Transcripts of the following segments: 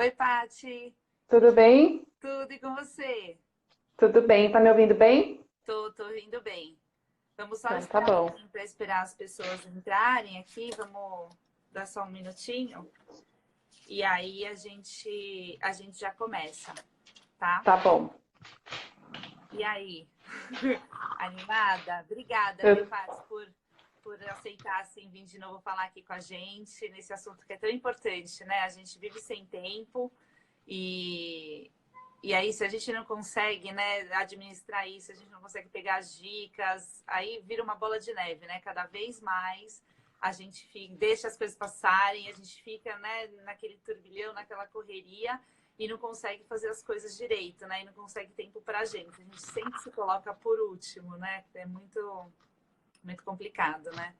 Oi, Pati. Tudo bem? Tudo e com você? Tudo bem. Tá me ouvindo bem? Tô indo bem. Vamos só Então, tá esperar um bom. pouquinho para esperar as pessoas entrarem aqui. Vamos dar só um minutinho. E aí a gente já começa, tá? Tá bom. E aí? Animada? Obrigada, viu, Eu- Pati, por aceitar assim, vir de novo falar aqui com a gente nesse assunto que é tão importante, né? A gente vive sem tempo e, e aí, se a gente não consegue, né, administrar isso, a gente não consegue pegar as dicas, aí vira uma bola de neve, né? Cada vez mais a gente deixa as coisas passarem, a gente fica, né, naquele turbilhão, naquela correria e não consegue fazer as coisas direito, né? E não consegue tempo pra gente. A gente sempre se coloca por último, né? É muito complicado, né?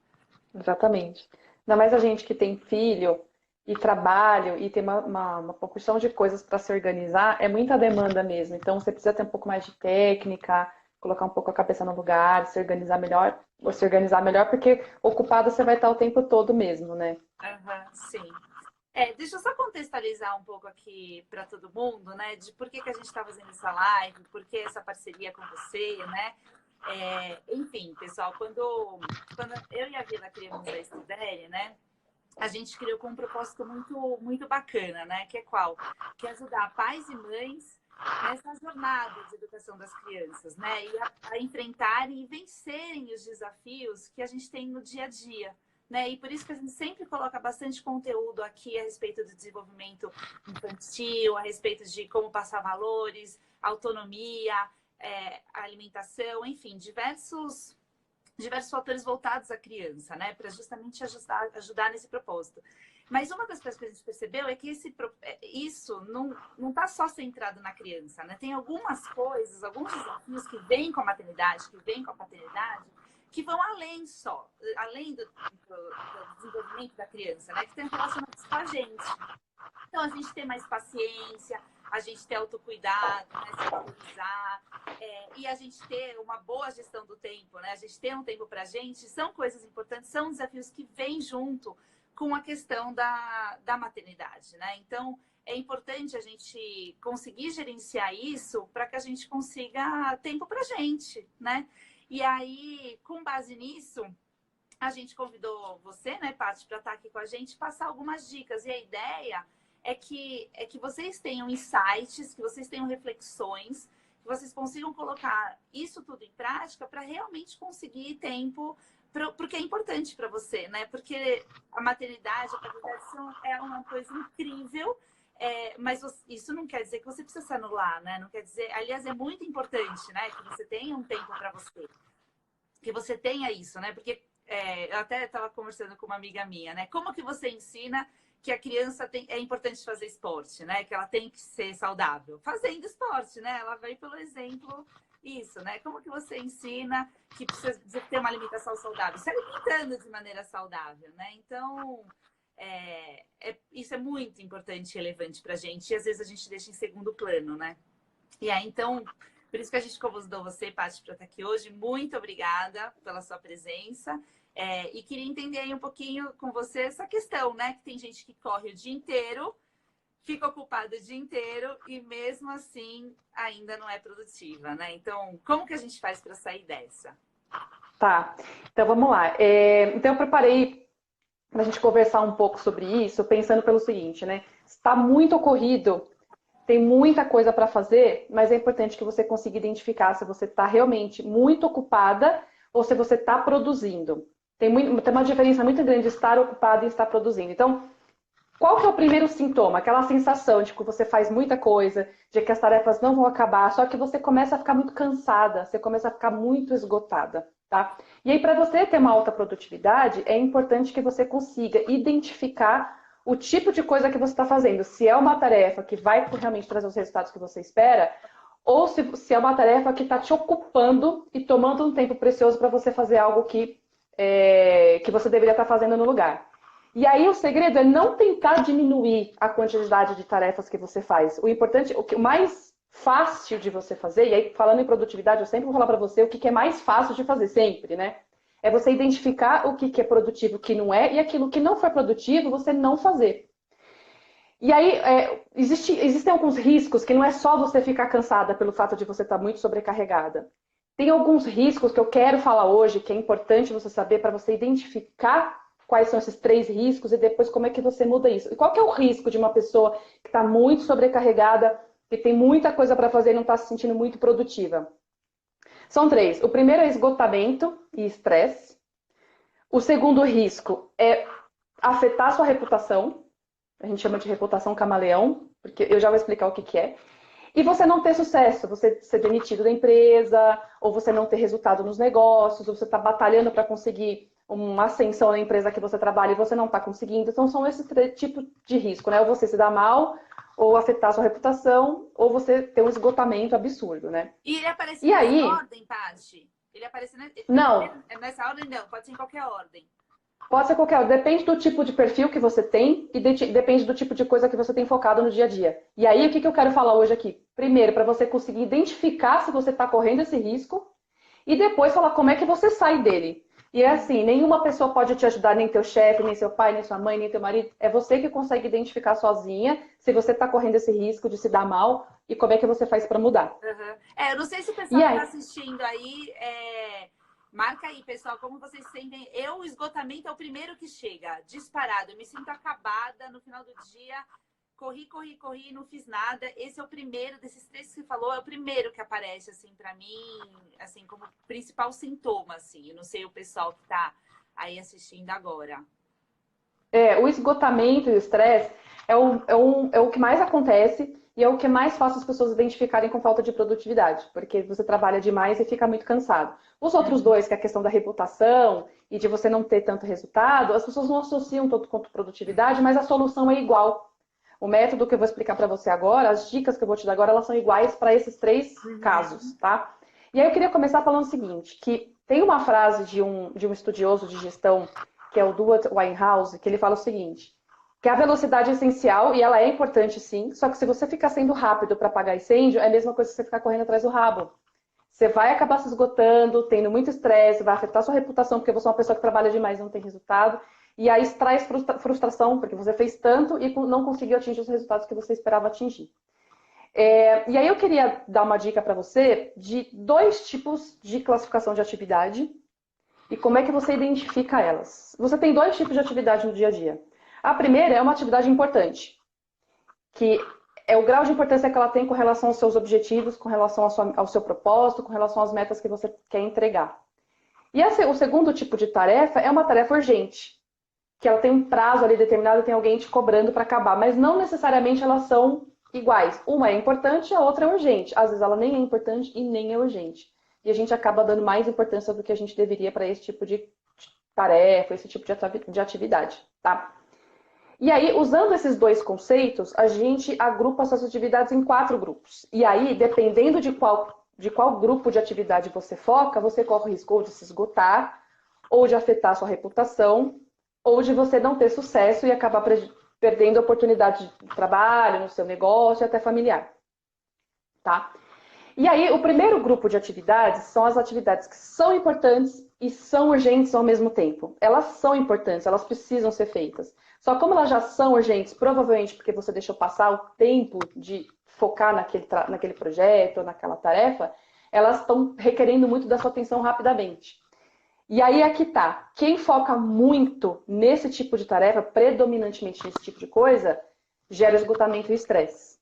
Exatamente. Ainda mais a gente que tem filho e trabalho e tem uma porção de coisas para se organizar, é muita demanda mesmo. Então, você precisa ter um pouco mais de técnica, colocar um pouco a cabeça no lugar, se organizar melhor, ou se organizar melhor, porque ocupado você vai estar o tempo todo mesmo, né? Aham, sim. Deixa eu só contextualizar um pouco aqui para todo mundo, né? De por que a gente está fazendo essa live, por que essa parceria com você, né? Enfim, pessoal, quando eu e a Vila criamos a Estudere, né? A gente criou com um propósito muito bacana, né? Que é qual? Que é ajudar pais e mães nessa jornada de educação das crianças, né? E a enfrentarem e vencerem os desafios que a gente tem no dia a dia. Né? E por isso que a gente sempre coloca bastante conteúdo aqui a respeito do desenvolvimento infantil, a respeito de como passar valores, autonomia, alimentação, enfim, diversos fatores voltados à criança, né? Para justamente ajudar nesse propósito. Mas uma das coisas que a gente percebeu é que isso não está só centrado na criança, né? Tem algumas coisas, alguns desafios que vêm com a maternidade, que vêm com a paternidade, que vão além do desenvolvimento da criança, né? Que estão relacionados com a gente. Então, a gente ter mais paciência, a gente ter autocuidado, né? Se valorizar, e a gente ter uma boa gestão do tempo, né? A gente ter um tempo para a gente, são coisas importantes, são desafios que vêm junto com a questão da maternidade, né? Então, é importante a gente conseguir gerenciar isso para que a gente consiga tempo para a gente, né? E aí, com base nisso, a gente convidou você, né, Paty, para estar aqui com a gente, passar algumas dicas. E a ideia é que vocês tenham insights, que vocês tenham reflexões, que vocês consigam colocar isso tudo em prática para realmente conseguir tempo porque é importante para você, né? Porque a maternidade, a paternidade é uma coisa incrível, mas isso não quer dizer que você precisa se anular, né? Não quer dizer, aliás, é muito importante, né, que você tenha um tempo para você, que você tenha isso, né? Porque eu até estava conversando com uma amiga minha, né? Como que você ensina que a criança é importante fazer esporte, né? Que ela tem que ser saudável? Fazendo esporte, né? Ela vai pelo exemplo isso, né? Como que você ensina que precisa ter uma alimentação saudável? Se alimentando de maneira saudável, né? Então, isso é muito importante e relevante para a gente. E às vezes a gente deixa em segundo plano, né? E aí, então, por isso que a gente convidou você, Paty, para estar aqui hoje. Muito obrigada pela sua presença. E queria entender aí um pouquinho com você essa questão, né? Que tem gente que corre o dia inteiro, fica ocupada o dia inteiro e mesmo assim ainda não é produtiva, né? Então, como que a gente faz para sair dessa? Tá. Então, vamos lá. Então, eu preparei para a gente conversar um pouco sobre isso, pensando pelo seguinte, né? Está muito ocorrido. Tem muita coisa para fazer, mas é importante que você consiga identificar se você está realmente muito ocupada ou se você está produzindo. Tem uma diferença muito grande de estar ocupado e estar produzindo. Então, qual que é o primeiro sintoma? Aquela sensação de que você faz muita coisa, de que as tarefas não vão acabar, só que você começa a ficar muito cansada, você começa a ficar muito esgotada, tá? E aí, para você ter uma alta produtividade, é importante que você consiga identificar o tipo de coisa que você está fazendo. Se é uma tarefa que vai realmente trazer os resultados que você espera, ou se é uma tarefa que está te ocupando e tomando um tempo precioso para você fazer algo que você deveria estar fazendo no lugar. E aí o segredo é não tentar diminuir a quantidade de tarefas que você faz. O importante, o mais fácil de você fazer, e aí falando em produtividade, eu sempre vou falar para você o que é mais fácil de fazer sempre, né? É você identificar o que é produtivo, o que não é, e aquilo que não foi produtivo, você não fazer. E aí, existem alguns riscos que não é só você ficar cansada pelo fato de você estar muito sobrecarregada. Tem alguns riscos que eu quero falar hoje, que é importante você saber para você identificar quais são esses 3 riscos e depois como é que você muda isso. E qual que é o risco de uma pessoa que está muito sobrecarregada, que tem muita coisa para fazer e não está se sentindo muito produtiva? São 3. O primeiro é esgotamento e estresse. O segundo risco é afetar a sua reputação. A gente chama de reputação camaleão, porque eu já vou explicar o que que é. E você não ter sucesso, você ser demitido da empresa, ou você não ter resultado nos negócios, ou você está batalhando para conseguir uma ascensão na empresa que você trabalha e você não está conseguindo. Então, são esses 3 tipos de risco, né? Ou você se dar mal, ou afetar a sua reputação, ou você ter um esgotamento absurdo, né? E ele aparece E nessa aí, ordem, Paty? Ele aparece não, nessa ordem, não. Pode ser em qualquer ordem. pode ser qualquer, depende do tipo de perfil que você tem e depende do tipo de coisa que você tem focado no dia a dia. E aí, o que que eu quero falar hoje aqui? Primeiro, para você conseguir identificar se você está correndo esse risco e depois falar como é que você sai dele. E é assim, nenhuma pessoa pode te ajudar, nem teu chefe, nem seu pai, nem sua mãe, nem teu marido. É você que consegue identificar sozinha se você está correndo esse risco de se dar mal e como é que você faz para mudar. Uhum. Eu não sei se o E pessoal que aí, está assistindo aí, marca aí, pessoal, como vocês sentem. O esgotamento é o primeiro que chega, disparado. Eu me sinto acabada no final do dia. Corri, corri, corri, não fiz nada. Esse é o primeiro desses 3 que você falou, é o primeiro que aparece, assim, para mim, assim, como principal sintoma, assim. Eu não sei o pessoal que está aí assistindo agora. o esgotamento e o estresse é o que mais acontece e é o que mais faz as pessoas identificarem com falta de produtividade, porque você trabalha demais e fica muito cansado. Os outros 2, que é a questão da reputação e de você não ter tanto resultado, as pessoas não associam tanto quanto produtividade, mas a solução é igual. O método que eu vou explicar para você agora, as dicas que eu vou te dar agora, elas são iguais para esses 3 casos, tá? E aí eu queria começar falando o seguinte, que tem uma frase de um estudioso de gestão, que é o Stuart Winehouse, que ele fala o seguinte, que a velocidade é essencial e ela é importante sim, só que se você ficar sendo rápido para apagar incêndio, é a mesma coisa que você ficar correndo atrás do rabo. Você vai acabar se esgotando, tendo muito estresse, vai afetar sua reputação, porque você é uma pessoa que trabalha demais e não tem resultado. E aí traz frustração, porque você fez tanto e não conseguiu atingir os resultados que você esperava atingir. E aí eu queria dar uma dica para você de 2 tipos de classificação de atividade e como é que você identifica elas. Você tem 2 tipos de atividade no dia a dia. A primeira é uma atividade importante, que é o grau de importância que ela tem com relação aos seus objetivos, com relação ao seu propósito, com relação às metas que você quer entregar. E o segundo tipo de tarefa é uma tarefa urgente, que ela tem um prazo ali determinado, tem alguém te cobrando para acabar, mas não necessariamente elas são iguais. Uma é importante e a outra é urgente. Às vezes ela nem é importante e nem é urgente. E a gente acaba dando mais importância do que a gente deveria para esse tipo de tarefa, esse tipo de atividade, tá? E aí, usando esses 2 conceitos, a gente agrupa essas atividades em 4 grupos. E aí, dependendo de qual grupo de atividade você foca, você corre o risco ou de se esgotar, ou de afetar a sua reputação, ou de você não ter sucesso e acabar perdendo a oportunidade de trabalho, no seu negócio e até familiar. Tá? E aí, o primeiro grupo de atividades são as atividades que são importantes e são urgentes ao mesmo tempo. Elas são importantes, elas precisam ser feitas. Só como elas já são urgentes, provavelmente porque você deixou passar o tempo de focar naquele projeto ou naquela tarefa, elas estão requerendo muito da sua atenção rapidamente. E aí aqui tá, quem foca muito nesse tipo de tarefa, predominantemente nesse tipo de coisa, gera esgotamento e estresse.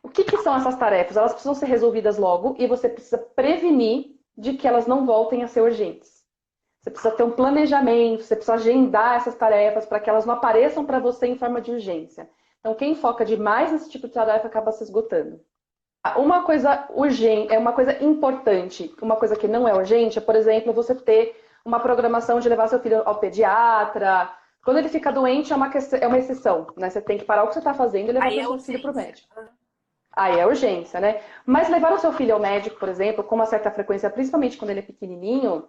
O que são essas tarefas? Elas precisam ser resolvidas logo e você precisa prevenir de que elas não voltem a ser urgentes. Você precisa ter um planejamento, você precisa agendar essas tarefas para que elas não apareçam para você em forma de urgência. Então, quem foca demais nesse tipo de tarefa acaba se esgotando. Uma coisa urgente, uma coisa importante, uma coisa que não é urgente, é, por exemplo, você ter uma programação de levar seu filho ao pediatra. Quando ele fica doente, é uma exceção, né? Você tem que parar o que você está fazendo e levar o seu filho para o médico. Aí é urgência, né? Mas levar o seu filho ao médico, por exemplo, com uma certa frequência, principalmente quando ele é pequenininho,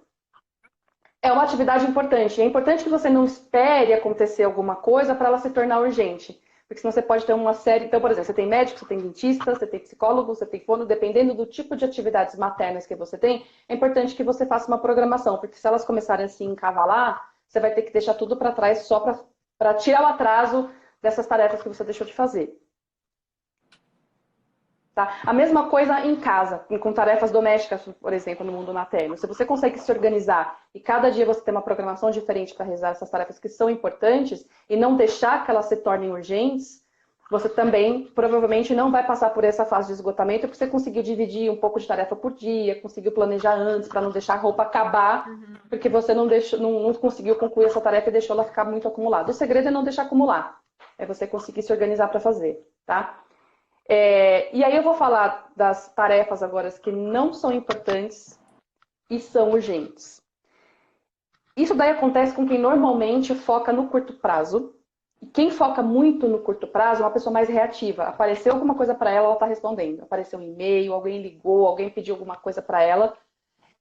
é uma atividade importante. É importante que você não espere acontecer alguma coisa para ela se tornar urgente. Porque senão você pode ter uma série... Então, por exemplo, você tem médico, você tem dentista, você tem psicólogo, você tem fono. Dependendo do tipo de atividades maternas que você tem, é importante que você faça uma programação. Porque se elas começarem a se encavalar, você vai ter que deixar tudo para trás só para tirar o atraso dessas tarefas que você deixou de fazer. Tá? A mesma coisa em casa, com tarefas domésticas, por exemplo, no mundo materno. Se você consegue se organizar e cada dia você tem uma programação diferente para realizar essas tarefas que são importantes e não deixar que elas se tornem urgentes, você também provavelmente não vai passar por essa fase de esgotamento, porque você conseguiu dividir um pouco de tarefa por dia, conseguiu planejar antes para não deixar a roupa acabar, porque você não conseguiu concluir essa tarefa e deixou ela ficar muito acumulada. O segredo é não deixar acumular, é você conseguir se organizar para fazer, tá? E aí eu vou falar das tarefas agora que não são importantes e são urgentes. Isso daí acontece com quem normalmente foca no curto prazo. E quem foca muito no curto prazo é uma pessoa mais reativa. Apareceu alguma coisa para ela, ela está respondendo. Apareceu um e-mail, alguém ligou, alguém pediu alguma coisa para ela,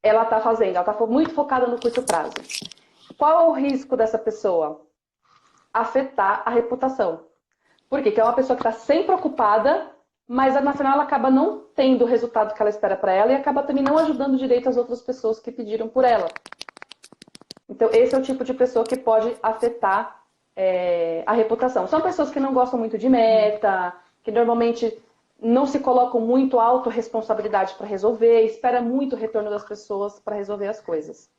ela está fazendo. Ela está muito focada no curto prazo. Qual é o risco dessa pessoa? Afetar a reputação. Por quê? Porque é uma pessoa que está sempre ocupada, mas no final ela acaba não tendo o resultado que ela espera para ela e acaba também não ajudando direito as outras pessoas que pediram por ela. Então, esse é o tipo de pessoa que pode afetar a reputação. São pessoas que não gostam muito de meta, que normalmente não se colocam muito autorresponsabilidade para resolver, espera muito o retorno das pessoas para resolver as coisas.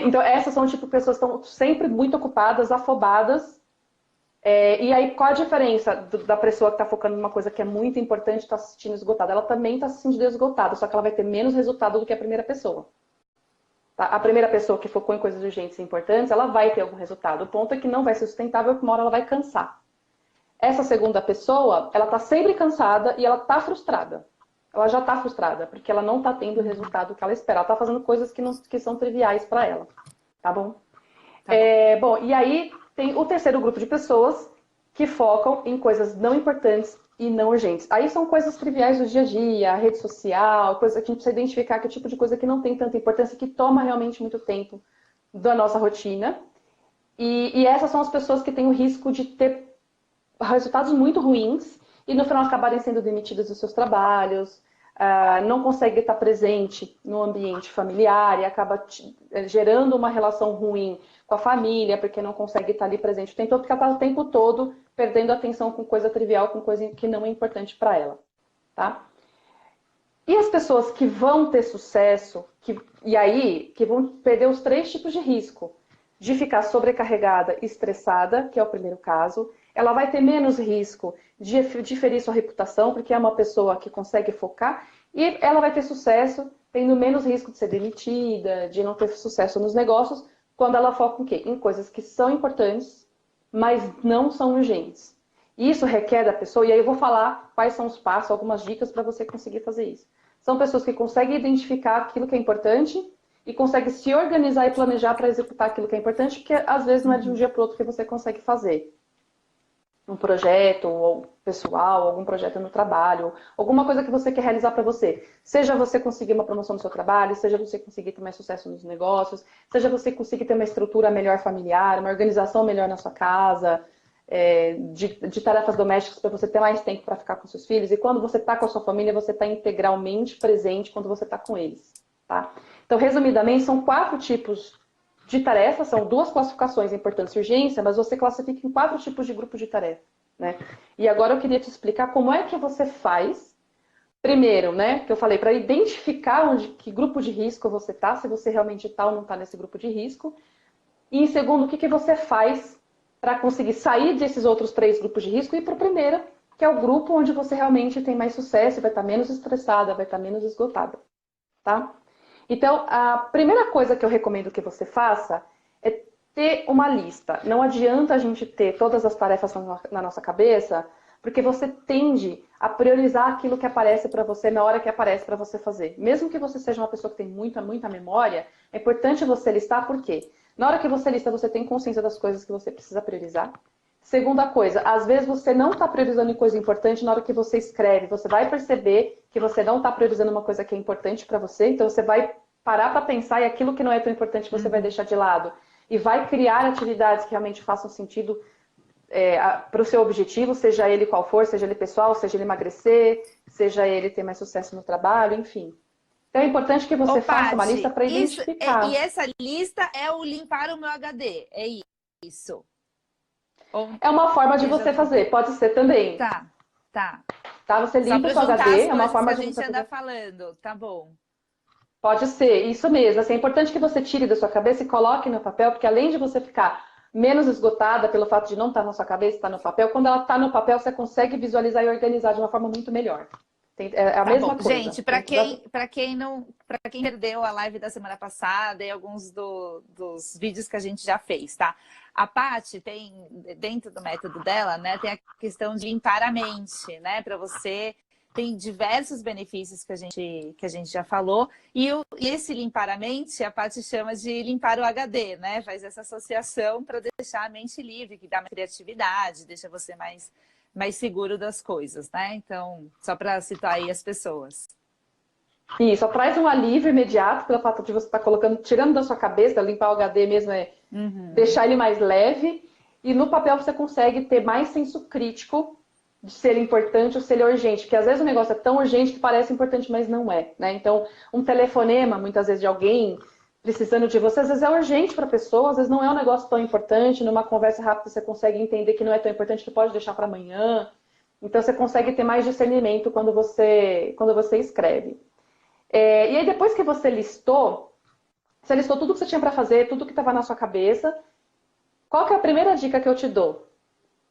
Então, essas são o tipo de pessoas que estão sempre muito ocupadas, afobadas. E aí, qual a diferença da pessoa que está focando numa coisa que é muito importante e está se sentindo esgotada? Ela também está se sentindo esgotada, só que ela vai ter menos resultado do que a primeira pessoa. Tá? A primeira pessoa que focou em coisas urgentes e importantes, ela vai ter algum resultado. O ponto é que não vai ser sustentável, porque uma hora ela vai cansar. Essa segunda pessoa, ela está sempre cansada e ela está frustrada. Ela já está frustrada, porque ela não está tendo o resultado que ela espera. Ela está fazendo coisas que são triviais para ela. Tá bom? Tá bom. Bom, e aí tem o terceiro grupo de pessoas que focam em coisas não importantes e não urgentes. Aí são coisas triviais do dia a dia, rede social, coisa que a gente precisa identificar, que é o tipo de coisa que não tem tanta importância, que toma realmente muito tempo da nossa rotina. E essas são as pessoas que têm o risco de ter resultados muito ruins e no final acabarem sendo demitidas dos seus trabalhos, não consegue estar presente no ambiente familiar e acaba gerando uma relação ruim com a família, porque não consegue estar ali presente o tempo todo, porque ela está o tempo todo perdendo atenção com coisa trivial, com coisa que não é importante para ela, tá? E as pessoas que vão ter sucesso, que vão perder os 3 tipos de risco, de ficar sobrecarregada e estressada, que é o primeiro caso, ela vai ter menos risco de ferir sua reputação, porque é uma pessoa que consegue focar, e ela vai ter sucesso, tendo menos risco de ser demitida, de não ter sucesso nos negócios, quando ela foca em quê? Em coisas que são importantes, mas não são urgentes. Isso requer da pessoa, e aí eu vou falar quais são os passos, algumas dicas para você conseguir fazer isso. São pessoas que conseguem identificar aquilo que é importante e conseguem se organizar e planejar para executar aquilo que é importante, porque às vezes não é de um dia para o outro que você consegue fazer. Um projeto ou pessoal, algum projeto no trabalho, alguma coisa que você quer realizar para você. Seja você conseguir uma promoção no seu trabalho, seja você conseguir ter mais sucesso nos negócios, seja você conseguir ter uma estrutura melhor familiar, uma organização melhor na sua casa, de tarefas domésticas para você ter mais tempo para ficar com seus filhos. E quando você está com a sua família, você está integralmente presente quando você está com eles. Tá? Então, resumidamente, são 4 tipos de tarefas, são 2 classificações, importância e urgência, mas você classifica em 4 tipos de grupo de tarefa. Né? E agora eu queria te explicar como é que você faz, primeiro, né, que eu falei, para identificar que grupo de risco você está, se você realmente está ou não está nesse grupo de risco. E em segundo, o que você faz para conseguir sair desses outros 3 grupos de risco e ir para o primeiro, que é o grupo onde você realmente tem mais sucesso, vai estar menos estressada, vai estar menos esgotada. Tá? Então, a primeira coisa que eu recomendo que você faça é ter uma lista. Não adianta a gente ter todas as tarefas na nossa cabeça, porque você tende a priorizar aquilo que aparece para você na hora que aparece para você fazer. Mesmo que você seja uma pessoa que tem muita memória, é importante você listar por quê? Na hora que você lista, você tem consciência das coisas que você precisa priorizar. Segunda coisa, às vezes você não está priorizando em coisa importante na hora que você escreve. Você vai perceber que você não está priorizando uma coisa que é importante para você, então você vai parar para pensar e aquilo que não é tão importante você vai deixar de lado. E vai criar atividades que realmente façam sentido para o seu objetivo, seja ele qual for, seja ele pessoal, seja ele emagrecer, seja ele ter mais sucesso no trabalho, enfim. Então é importante que você faça uma lista para identificar. E essa lista é o limpar o meu HD, é isso? Ou É uma forma de seja, você fazer, pode ser também. tá, tá. Tá? Você Só limpa o para seu juntar HD, as é uma coisas que forma a de gente você anda fazer. falando, tá bom. Pode ser, isso mesmo. Assim, é importante que você tire da sua cabeça e coloque no papel, porque além de você ficar menos esgotada pelo fato de não estar na sua cabeça, estar no papel, quando ela está no papel, você consegue visualizar e organizar de uma forma muito melhor. É a Tá bom. mesma coisa. Gente, para quem perdeu a live da semana passada e alguns dos vídeos que a gente já fez, tá? A Paty tem, dentro do método dela, né, tem a questão de limpar a mente, né? Para você tem diversos benefícios que a gente já falou. E esse limpar a mente, a Paty chama de limpar o HD, né? Faz essa associação para deixar a mente livre, que dá mais criatividade, deixa você mais seguro das coisas, né? Então, só para citar aí as pessoas. E só traz um alívio imediato pelo fato de você estar colocando, tirando da sua cabeça, limpar o HD mesmo é Uhum. deixar ele mais leve. E no papel você consegue ter mais senso crítico de ser importante ou ser urgente, porque às vezes o negócio é tão urgente que parece importante, mas não é, né? Então, um telefonema, muitas vezes de alguém precisando de você, às vezes é urgente para a pessoa, às vezes não é um negócio tão importante, numa conversa rápida você consegue entender que não é tão importante, que pode deixar para amanhã. Então você consegue ter mais discernimento quando você escreve. E aí depois que você listou tudo que você tinha para fazer, tudo que estava na sua cabeça, qual que é a primeira dica que eu te dou?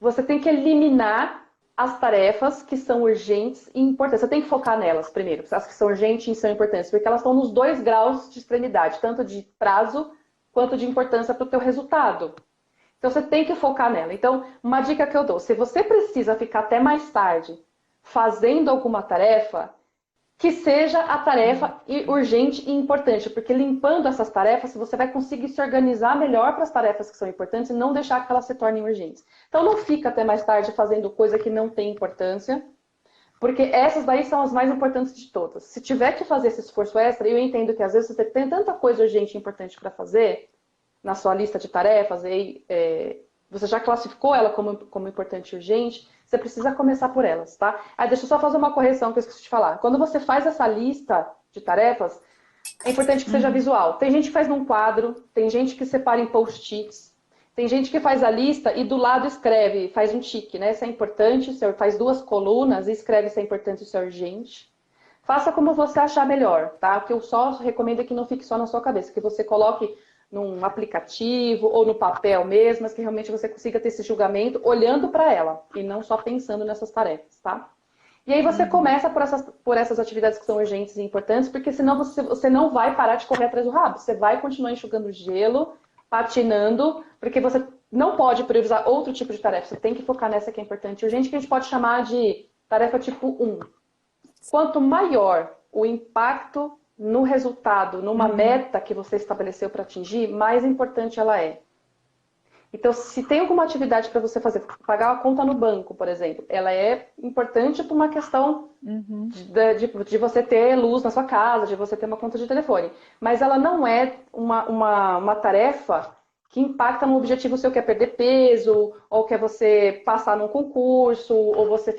Você tem que eliminar as tarefas que são urgentes e importantes. Você tem que focar nelas primeiro, as que são urgentes e são importantes, porque elas estão nos 2 graus de extremidade, tanto de prazo quanto de importância para o teu resultado. Então você tem que focar nela. Então, uma dica que eu dou, se você precisa ficar até mais tarde fazendo alguma tarefa, que seja a tarefa urgente e importante, porque limpando essas tarefas, você vai conseguir se organizar melhor para as tarefas que são importantes e não deixar que elas se tornem urgentes. Então não fica até mais tarde fazendo coisa que não tem importância, porque essas daí são as mais importantes de todas. Se tiver que fazer esse esforço extra, eu entendo que às vezes você tem tanta coisa urgente e importante para fazer na sua lista de tarefas, e você já classificou ela como importante e urgente, você precisa começar por elas, tá? Deixa eu só fazer uma correção que eu esqueci de falar. Quando você faz essa lista de tarefas, é importante que seja visual. Tem gente que faz num quadro, tem gente que separa em post-its, tem gente que faz a lista e do lado escreve, faz um tique, né? Isso é importante, faz 2 colunas e escreve se é importante e se é urgente. Faça como você achar melhor, tá? O que eu só recomendo é que não fique só na sua cabeça, que você coloque num aplicativo ou no papel mesmo, mas que realmente você consiga ter esse julgamento olhando para ela e não só pensando nessas tarefas, tá? E aí você começa por essas atividades que são urgentes e importantes, porque senão você não vai parar de correr atrás do rabo. Você vai continuar enxugando gelo, patinando, porque você não pode priorizar outro tipo de tarefa. Você tem que focar nessa que é importante e urgente, que a gente pode chamar de tarefa tipo 1. Quanto maior o impacto no resultado, numa meta que você estabeleceu para atingir, mais importante ela é. Então, se tem alguma atividade para você fazer, pagar a conta no banco, por exemplo, ela é importante por uma questão de você ter luz na sua casa, de você ter uma conta de telefone. Mas ela não é uma tarefa que impacta no objetivo seu, que é perder peso, ou que é você passar num concurso, ou você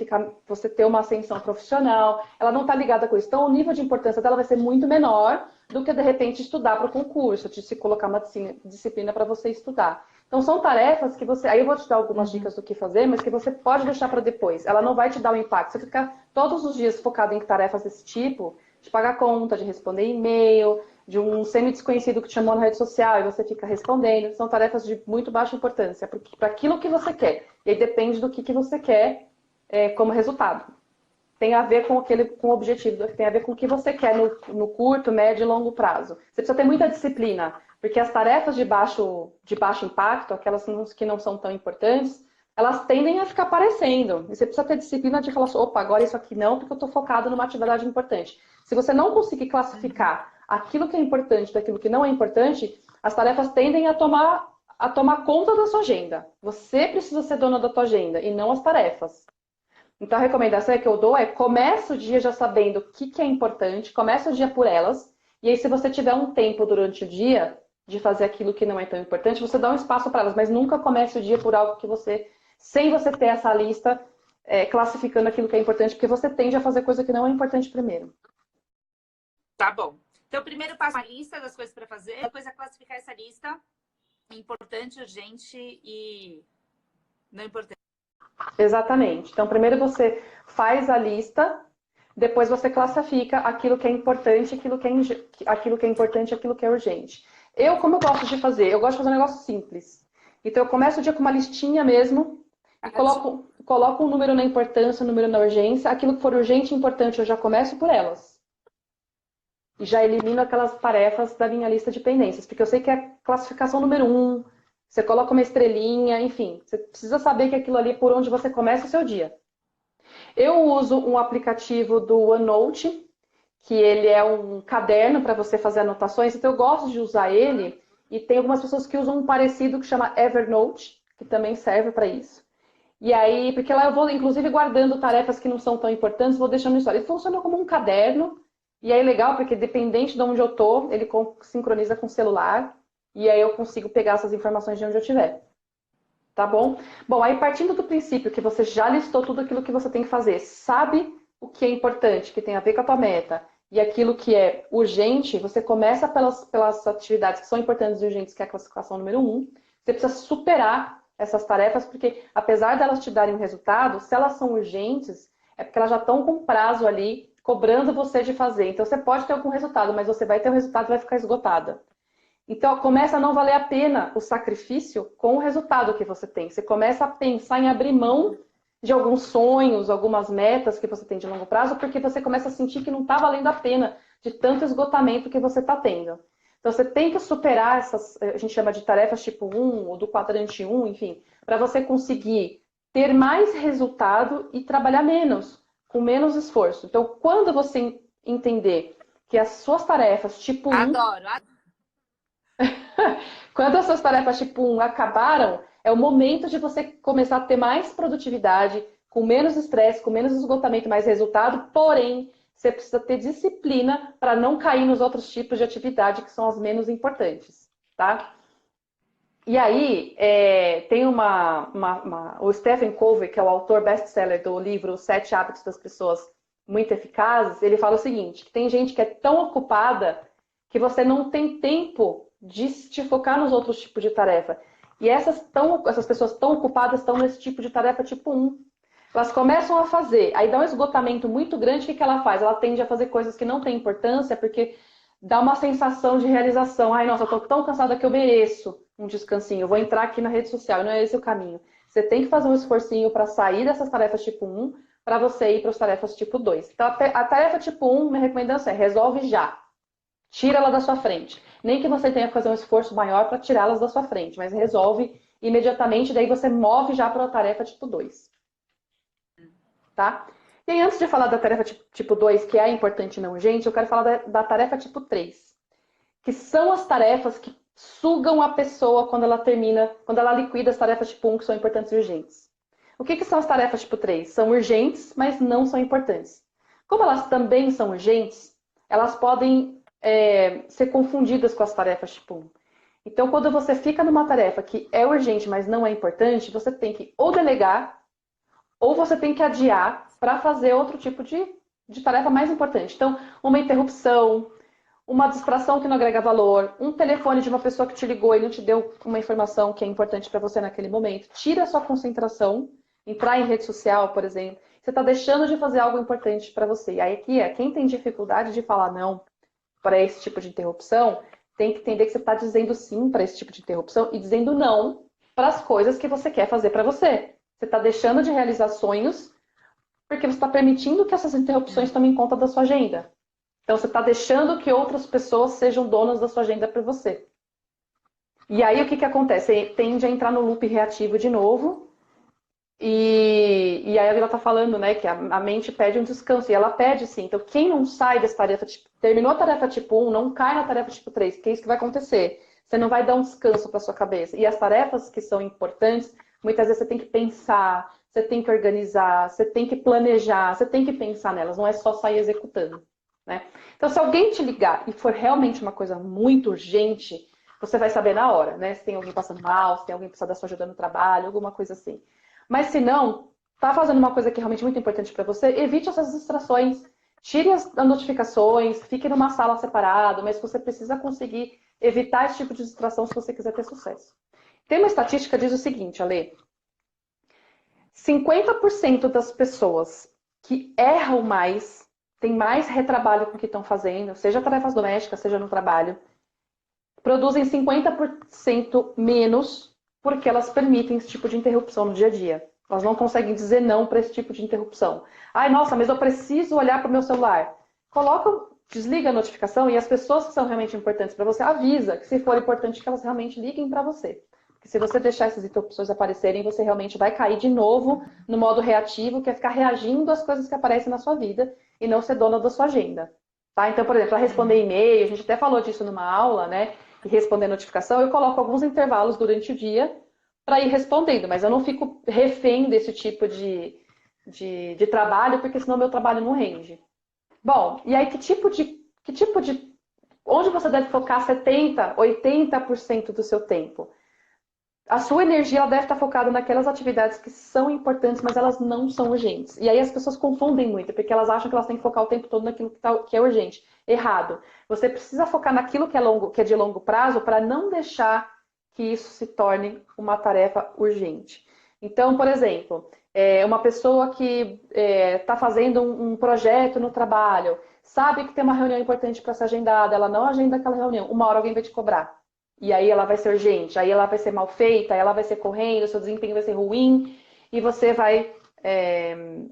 ter uma ascensão profissional. Ela não está ligada com isso. Então, o nível de importância dela vai ser muito menor do que, de repente, estudar para o concurso, de se colocar uma disciplina para você estudar. Então, são tarefas que você... Aí eu vou te dar algumas dicas do que fazer, mas que você pode deixar para depois. Ela não vai te dar o impacto. Você ficar todos os dias focado em tarefas desse tipo, de pagar conta, de responder e-mail, de um semi-desconhecido que te chamou na rede social e você fica respondendo. São tarefas de muito baixa importância para aquilo que você quer. E aí depende do que você quer como resultado. Tem a ver com o objetivo, tem a ver com o que você quer no curto, médio e longo prazo. Você precisa ter muita disciplina, porque as tarefas de baixo impacto, aquelas que não são tão importantes, elas tendem a ficar aparecendo. E você precisa ter disciplina de falar assim, opa, agora isso aqui não, porque eu estou focado numa atividade importante. Se você não conseguir classificar aquilo que é importante daquilo que não é importante, as tarefas tendem a tomar conta da sua agenda. Você precisa ser dona da sua agenda e não as tarefas. Então, a recomendação que eu dou é comece o dia já sabendo o que é importante, comece o dia por elas, e aí se você tiver um tempo durante o dia de fazer aquilo que não é tão importante, você dá um espaço para elas, mas nunca comece o dia por algo que sem você ter essa lista, classificando aquilo que é importante, porque você tende a fazer coisa que não é importante primeiro. Tá bom. Então, primeiro passo a lista das coisas para fazer, depois é classificar essa lista importante, urgente Não é importante. Exatamente. Então, primeiro você faz a lista, depois você classifica aquilo que é importante, aquilo que é importante, aquilo que é urgente. Como eu gosto de fazer? Eu gosto de fazer um negócio simples. Então, eu começo o dia com uma listinha mesmo e coloco um número na importância, um número na urgência. Aquilo que for urgente e importante, eu já começo por elas. E já elimino aquelas tarefas da minha lista de pendências, porque eu sei que é classificação número 1, você coloca uma estrelinha, enfim. Você precisa saber que aquilo ali é por onde você começa o seu dia. Eu uso um aplicativo do OneNote, que ele é um caderno para você fazer anotações, então eu gosto de usar ele, e tem algumas pessoas que usam um parecido que chama Evernote, que também serve para isso. E aí, porque lá eu vou, inclusive, guardando tarefas que não são tão importantes, vou deixando isso. Ele funciona como um caderno, e aí é legal, porque dependente de onde eu tô, ele sincroniza com o celular, e aí eu consigo pegar essas informações de onde eu estiver. Tá bom? Bom, aí partindo do princípio que você já listou tudo aquilo que você tem que fazer, sabe o que é importante, que tem a ver com a tua meta, e aquilo que é urgente, você começa pelas atividades que são importantes e urgentes, que é a classificação número 1. Você precisa superar essas tarefas, porque apesar delas te darem um resultado, se elas são urgentes, é porque elas já estão com prazo ali, cobrando você de fazer. Então você pode ter algum resultado, mas você vai ter o resultado e vai ficar esgotada. Então, começa a não valer a pena o sacrifício com o resultado que você tem. Você começa a pensar em abrir mão de alguns sonhos, algumas metas que você tem de longo prazo, porque você começa a sentir que não está valendo a pena de tanto esgotamento que você está tendo. Então, você tem que superar essas, a gente chama de tarefas tipo 1 ou do quadrante 1, enfim, para você conseguir ter mais resultado e trabalhar menos, com menos esforço. Então, quando você entender que as suas tarefas tipo 1 Adoro. quando essas tarefas tipo 1 acabaram, é o momento de você começar a ter mais produtividade, com menos estresse, com menos esgotamento, mais resultado, porém, você precisa ter disciplina para não cair nos outros tipos de atividade que são as menos importantes, tá? E aí, tem o Stephen Covey, que é o autor best-seller do livro Os 7 Hábitos das Pessoas Muito Eficazes, ele fala o seguinte, que tem gente que é tão ocupada que você não tem tempo de te focar nos outros tipos de tarefa. E essas pessoas tão ocupadas estão nesse tipo de tarefa tipo 1. Elas começam a fazer, aí dá um esgotamento muito grande, o que ela faz? Ela tende a fazer coisas que não têm importância, porque dá uma sensação de realização. Ai, nossa, eu tô tão cansada que eu mereço um descansinho. Eu vou entrar aqui na rede social, e não é esse o caminho. Você tem que fazer um esforcinho para sair dessas tarefas tipo 1, para você ir para as tarefas tipo 2. Então, a tarefa tipo 1, minha recomendação é resolve já. Tira ela da sua frente. Nem que você tenha que fazer um esforço maior para tirá-las da sua frente, mas resolve imediatamente, daí você move já para a tarefa tipo 2. Tá? E aí, antes de falar da tarefa tipo 2, que é importante e não urgente, eu quero falar da tarefa tipo 3, que são as tarefas que sugam a pessoa quando ela liquida as tarefas tipo 1, que são importantes e urgentes. O que são as tarefas tipo 3? São urgentes, mas não são importantes. Como elas também são urgentes, elas podem ser confundidas com as tarefas tipo 1. Então, quando você fica numa tarefa que é urgente, mas não é importante, você tem que ou delegar, ou você tem que adiar para fazer outro tipo de tarefa mais importante. Então, uma interrupção, uma distração que não agrega valor, um telefone de uma pessoa que te ligou e não te deu uma informação que é importante para você naquele momento. Tira a sua concentração, entrar em rede social, por exemplo. Você está deixando de fazer algo importante para você. E aí aqui quem tem dificuldade de falar não para esse tipo de interrupção, tem que entender que você está dizendo sim para esse tipo de interrupção e dizendo não para as coisas que você quer fazer para você. Você está deixando de realizar sonhos porque você está permitindo que essas interrupções tomem conta da sua agenda. Então, você está deixando que outras pessoas sejam donas da sua agenda para você. E aí, o que acontece? Você tende a entrar no loop reativo de novo. E aí, ela está falando, né, que a mente pede um descanso. E ela pede, sim. Então, quem não sai dessa tarefa, terminou a tarefa tipo 1, não cai na tarefa tipo 3, porque é isso que vai acontecer. Você não vai dar um descanso para sua cabeça. E as tarefas que são importantes, muitas vezes você tem que pensar, você tem que organizar, você tem que planejar, você tem que pensar nelas, não é só sair executando. Né? Então, se alguém te ligar e for realmente uma coisa muito urgente, você vai saber na hora, né? Se tem alguém passando mal, se tem alguém precisando da sua ajuda no trabalho, alguma coisa assim. Mas se não, tá fazendo uma coisa que é realmente muito importante para você, evite essas distrações. Tire as notificações, fique numa sala separada, mas você precisa conseguir evitar esse tipo de distração se você quiser ter sucesso. Tem uma estatística que diz o seguinte, Ale, 50% das pessoas que erram mais, tem mais retrabalho com o que estão fazendo, seja tarefas domésticas, seja no trabalho, produzem 50% menos porque elas permitem esse tipo de interrupção no dia a dia. Elas não conseguem dizer não para esse tipo de interrupção. Ai, nossa, mas eu preciso olhar para o meu celular. Coloca, desliga a notificação e as pessoas que são realmente importantes para você, avisa que se for importante que elas realmente liguem para você. Porque se você deixar essas interrupções aparecerem, você realmente vai cair de novo no modo reativo, que é ficar reagindo às coisas que aparecem na sua vida e não ser dona da sua agenda. Tá? Então, por exemplo, para responder e-mail, a gente até falou disso numa aula, né? E responder notificação, eu coloco alguns intervalos durante o dia para ir respondendo, mas eu não fico refém desse tipo de trabalho, porque senão meu trabalho não rende. Bom, e aí que tipo de onde você deve focar 70, 80% do seu tempo? A sua energia ela deve estar focada naquelas atividades que são importantes, mas elas não são urgentes. E aí as pessoas confundem muito, porque elas acham que elas têm que focar o tempo todo naquilo que é urgente. Errado. Você precisa focar naquilo que é de longo prazo para não deixar que isso se torne uma tarefa urgente. Então, por exemplo, uma pessoa que está fazendo um projeto no trabalho, sabe que tem uma reunião importante para ser agendada, ela não agenda aquela reunião, uma hora alguém vai te cobrar. E aí ela vai ser urgente, aí ela vai ser mal feita, aí ela vai ser correndo, seu desempenho vai ser ruim, e você vai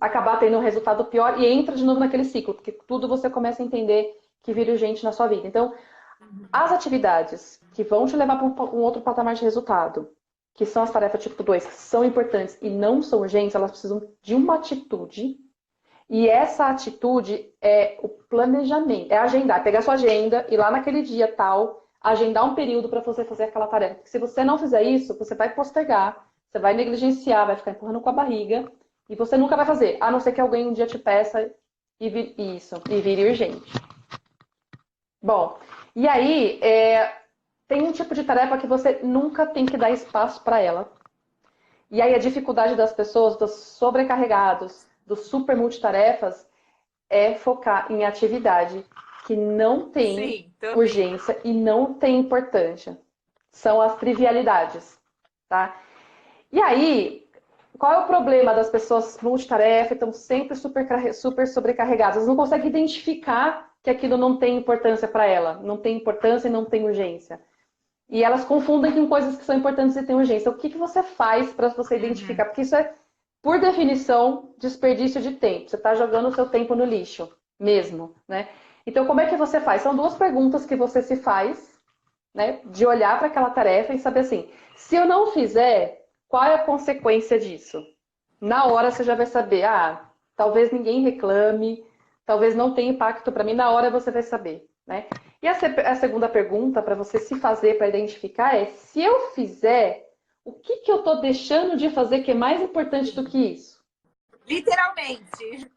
acabar tendo um resultado pior e entra de novo naquele ciclo, porque tudo você começa a entender que vira urgente na sua vida. Então, as atividades que vão te levar para um outro patamar de resultado, que são as tarefas tipo 2, que são importantes e não são urgentes, elas precisam de uma atitude, e essa atitude é o planejamento, é agendar, pegar sua agenda e lá naquele dia tal, agendar um período para você fazer aquela tarefa. Porque se você não fizer isso, você vai postergar, você vai negligenciar, vai ficar empurrando com a barriga e você nunca vai fazer, a não ser que alguém um dia te peça e vire urgente. Bom, e aí tem um tipo de tarefa que você nunca tem que dar espaço para ela. E aí a dificuldade das pessoas, dos sobrecarregados, dos super multitarefas, é focar em atividade que não tem urgência e não tem importância. São as trivialidades, tá? E aí, qual é o problema das pessoas multitarefa e estão sempre super sobrecarregadas? Elas não conseguem identificar que aquilo não tem importância para ela, não tem importância e não tem urgência. E elas confundem com coisas que são importantes e têm urgência. O que você faz para você identificar? Porque isso é, por definição, desperdício de tempo. Você está jogando o seu tempo no lixo mesmo, né? Então, como é que você faz? São duas perguntas que você se faz, né? De olhar para aquela tarefa e saber assim, se eu não fizer, qual é a consequência disso? Na hora você já vai saber, talvez ninguém reclame, talvez não tenha impacto para mim, na hora você vai saber, né? E a segunda pergunta para você se fazer, para identificar é, se eu fizer, o que eu estou deixando de fazer que é mais importante do que isso? Literalmente.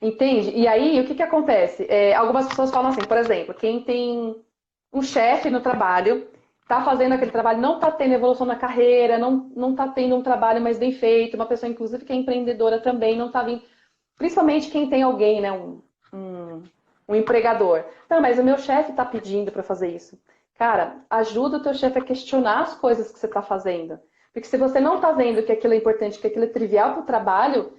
Entende? E aí, o que acontece? Algumas pessoas falam assim, por exemplo, quem tem um chefe no trabalho, está fazendo aquele trabalho, não está tendo evolução na carreira, não está tendo um trabalho mais bem feito, uma pessoa, inclusive, que é empreendedora também, não está vindo. Principalmente quem tem alguém, né? Um empregador. Não, mas o meu chefe está pedindo para fazer isso. Cara, ajuda o teu chefe a questionar as coisas que você está fazendo. Porque se você não está vendo que aquilo é importante, que aquilo é trivial para o trabalho,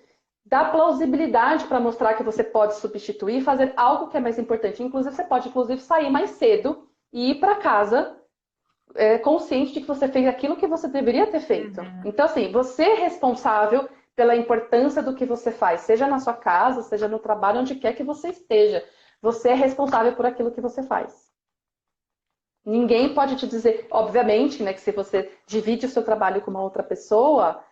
dá plausibilidade para mostrar que você pode substituir e fazer algo que é mais importante. Inclusive, você pode sair mais cedo e ir para casa consciente de que você fez aquilo que você deveria ter feito. Então, assim, você é responsável pela importância do que você faz, seja na sua casa, seja no trabalho, onde quer que você esteja. Você é responsável por aquilo que você faz. Ninguém pode te dizer, obviamente, né, que se você divide o seu trabalho com uma outra pessoa,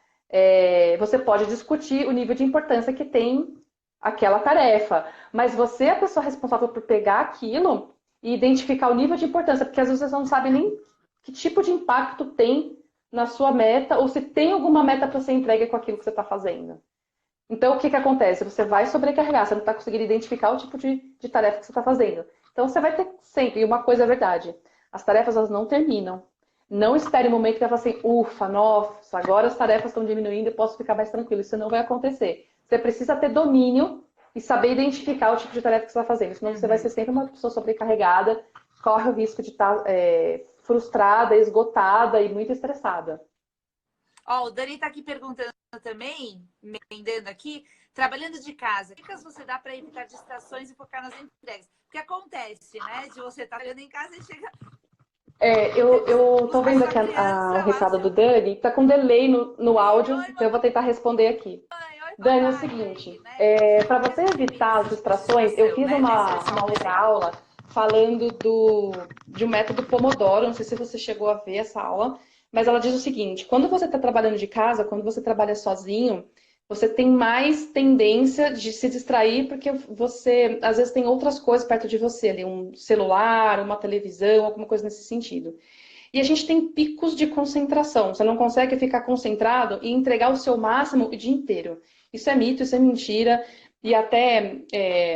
você pode discutir o nível de importância que tem aquela tarefa. Mas você é a pessoa responsável por pegar aquilo e identificar o nível de importância, porque às vezes você não sabe nem que tipo de impacto tem na sua meta, ou se tem alguma meta para ser entregue com aquilo que você está fazendo. Então, o que acontece? Você vai sobrecarregar, você não está conseguindo identificar o tipo de tarefa que você está fazendo. Então, você vai ter sempre, e uma coisa é verdade, as tarefas elas não terminam. Não espere o momento que você vai falar assim, ufa, nossa, agora as tarefas estão diminuindo, eu posso ficar mais tranquilo. Isso não vai acontecer. Você precisa ter domínio e saber identificar o tipo de tarefa que você está fazendo. Senão você vai ser sempre uma pessoa sobrecarregada, corre o risco de estar frustrada, esgotada e muito estressada. Ó, o Dani está aqui perguntando também, emendando aqui, trabalhando de casa, que dicas você dá para evitar distrações e focar nas entregas? Porque acontece, né? De você estar trabalhando em casa e chega, Eu tô buscar vendo sua aqui o criança lá, recado do seu Dani, tá com delay no filho, áudio, oi então eu vou tentar responder aqui. mamãe, oi Dani, é o papai, e seguinte, aí, né? para Porque a você gente evita evitar as esse tipo de distrações, eu situação, fiz né? Nesse é só uma um outra exemplo. aula falando de um método Pomodoro, não sei se você chegou a ver essa aula, mas ela diz o seguinte, quando você está trabalhando de casa, quando você trabalha sozinho, você tem mais tendência de se distrair porque você, às vezes, tem outras coisas perto de você, ali, um celular, uma televisão, alguma coisa nesse sentido. E a gente tem picos de concentração. Você não consegue ficar concentrado e entregar o seu máximo o dia inteiro. Isso é mito, isso é mentira. E até,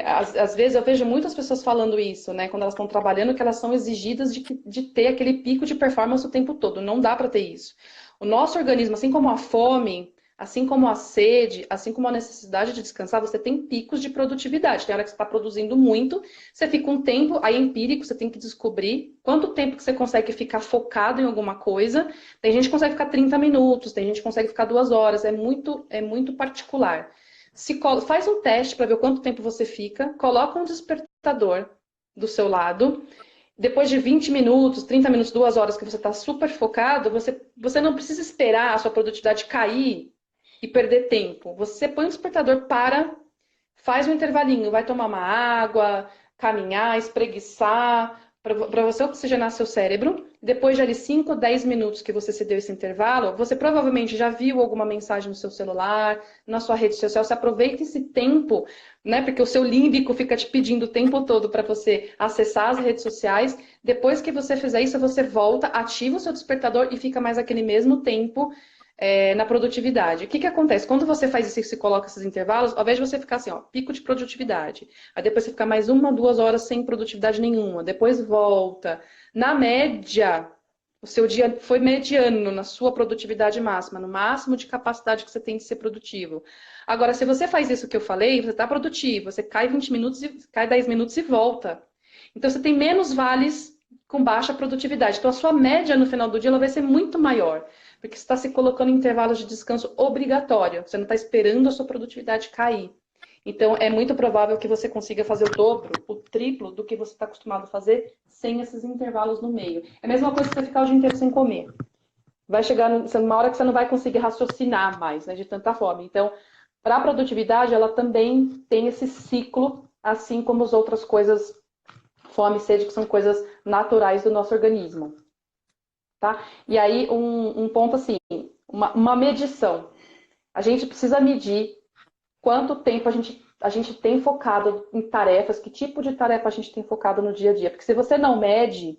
às vezes, eu vejo muitas pessoas falando isso, né? Quando elas estão trabalhando, que elas são exigidas de ter aquele pico de performance o tempo todo. Não dá para ter isso. O nosso organismo, assim como a fome, assim como a sede, assim como a necessidade de descansar, você tem picos de produtividade. Tem hora que você está produzindo muito, você fica um tempo, aí é empírico, você tem que descobrir quanto tempo que você consegue ficar focado em alguma coisa. Tem gente que consegue ficar 30 minutos, tem gente que consegue ficar 2 horas, é muito particular. Faz um teste para ver quanto tempo você fica, coloca um despertador do seu lado. Depois de 20 minutos, 30 minutos, 2 horas que você está super focado, você não precisa esperar a sua produtividade cair e perder tempo. Você põe o despertador para, faz um intervalinho, vai tomar uma água, caminhar, espreguiçar, para você oxigenar seu cérebro. Depois de ali 5 ou 10 minutos que você se deu esse intervalo, você provavelmente já viu alguma mensagem no seu celular, na sua rede social. Você aproveita esse tempo, né? Porque o seu límbico fica te pedindo o tempo todo para você acessar as redes sociais. Depois que você fizer isso, você volta, ativa o seu despertador e fica mais aquele mesmo tempo na produtividade. O que acontece? Quando você faz isso e se coloca esses intervalos, ao invés de você ficar assim, ó, pico de produtividade, aí depois você fica mais 1, 2 horas sem produtividade nenhuma, depois volta. Na média, o seu dia foi mediano na sua produtividade máxima, no máximo de capacidade que você tem de ser produtivo. Agora, se você faz isso que eu falei, você está produtivo, você cai 20 minutos, cai 10 minutos e volta. Então, você tem menos vales com baixa produtividade. Então, a sua média no final do dia ela vai ser muito maior, porque você está se colocando em intervalos de descanso obrigatório. Você não está esperando a sua produtividade cair. Então, é muito provável que você consiga fazer o dobro, o triplo do que você está acostumado a fazer sem esses intervalos no meio. É a mesma coisa que você ficar o dia inteiro sem comer. Vai chegar numa hora que você não vai conseguir raciocinar mais, né, de tanta fome. Então, para a produtividade, ela também tem esse ciclo, assim como as outras coisas, fome e sede, que são coisas naturais do nosso organismo. Tá? E aí, um ponto assim, uma medição. A gente precisa medir quanto tempo a gente tem focado em tarefas, que tipo de tarefa a gente tem focado no dia a dia. Porque se você não mede,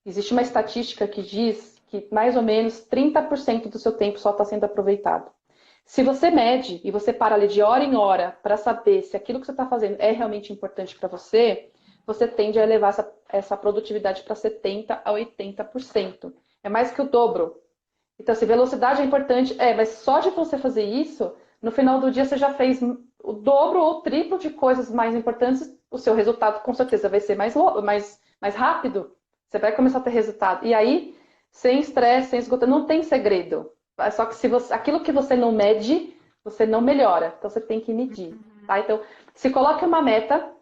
existe uma estatística que diz que mais ou menos 30% do seu tempo só está sendo aproveitado. Se você mede e você para ali de hora em hora para saber se aquilo que você está fazendo é realmente importante para você, você tende a elevar essa produtividade para 70% a 80%. É mais que o dobro. Então, se velocidade é importante, mas só de você fazer isso, no final do dia você já fez o dobro ou o triplo de coisas mais importantes, o seu resultado com certeza vai ser mais rápido. Você vai começar a ter resultado. E aí, sem estresse, sem esgotamento, não tem segredo. Só que se aquilo que você não mede, você não melhora. Então você tem que medir. Tá? Então, se coloque uma meta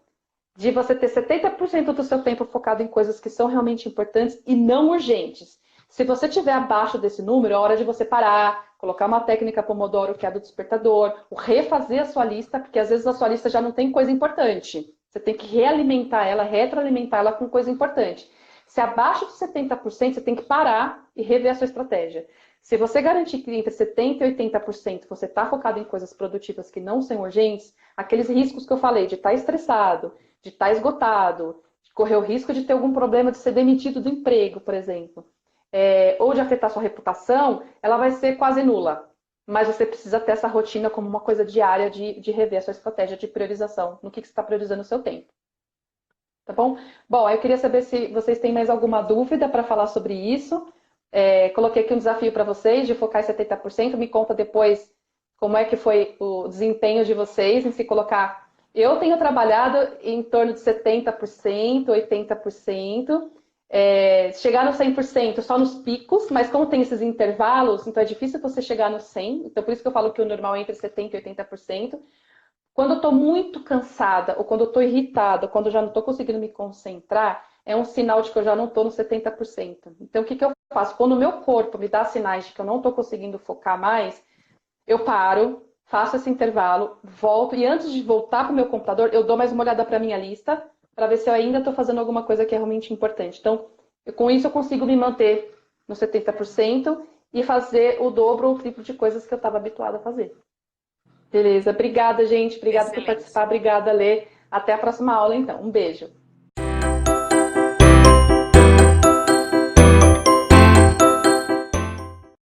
de você ter 70% do seu tempo focado em coisas que são realmente importantes e não urgentes. Se você estiver abaixo desse número, é hora de você parar, colocar uma técnica Pomodoro, que é a do despertador, ou refazer a sua lista, porque às vezes a sua lista já não tem coisa importante. Você tem que realimentar ela, retroalimentar ela com coisa importante. Se abaixo de 70%, você tem que parar e rever a sua estratégia. Se você garantir que entre 70% e 80% você está focado em coisas produtivas que não são urgentes, aqueles riscos que eu falei de estar estressado, de estar esgotado, de correr o risco de ter algum problema de ser demitido do emprego, por exemplo, ou de afetar sua reputação, ela vai ser quase nula. Mas você precisa ter essa rotina como uma coisa diária de rever a sua estratégia de priorização, no que você está priorizando o seu tempo. Tá bom? Bom, eu queria saber se vocês têm mais alguma dúvida para falar sobre isso. Coloquei aqui um desafio para vocês de focar em 70%. Me conta depois como é que foi o desempenho de vocês em se colocar. Eu tenho trabalhado em torno de 70%, 80%. chegar no 100% só nos picos, mas como tem esses intervalos, então é difícil você chegar no 100%. Então por isso que eu falo que o normal é entre 70% e 80%. Quando eu estou muito cansada, ou quando eu estou irritada, ou quando eu já não estou conseguindo me concentrar, é um sinal de que eu já não estou no 70%. Então, o que que eu faço? Quando o meu corpo me dá sinais de que eu não estou conseguindo focar mais, eu paro, faço esse intervalo, volto, e antes de voltar para o meu computador, eu dou mais uma olhada para a minha lista, para ver se eu ainda estou fazendo alguma coisa que é realmente importante. Então, com isso, eu consigo me manter no 70% e fazer o dobro ou o triplo de coisas que eu estava habituada a fazer. Beleza, obrigada, gente. Obrigada por Excelente. participar. Obrigada, Lê. Até a próxima aula, então. Um beijo.